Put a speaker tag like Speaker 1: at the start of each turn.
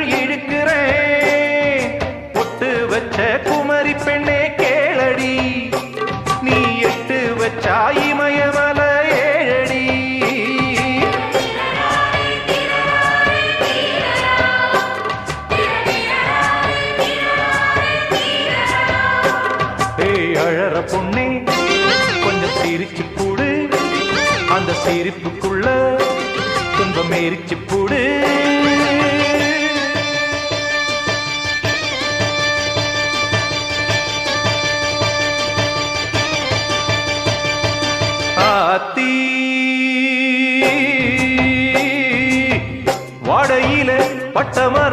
Speaker 1: கட்டுக்குள் இழுக்கிறேன். பொட்டு வச்ச குமரி பெண்ணே கேளடி, நீ எட்டு வச்சா இமயமல ஏழடி. ஏய் அழற பொண்ணே கொஞ்சம் சிரிச்சு போடு, அந்த சிரிப்புக்குள்ள துன்பம் எரிச்சு போடு.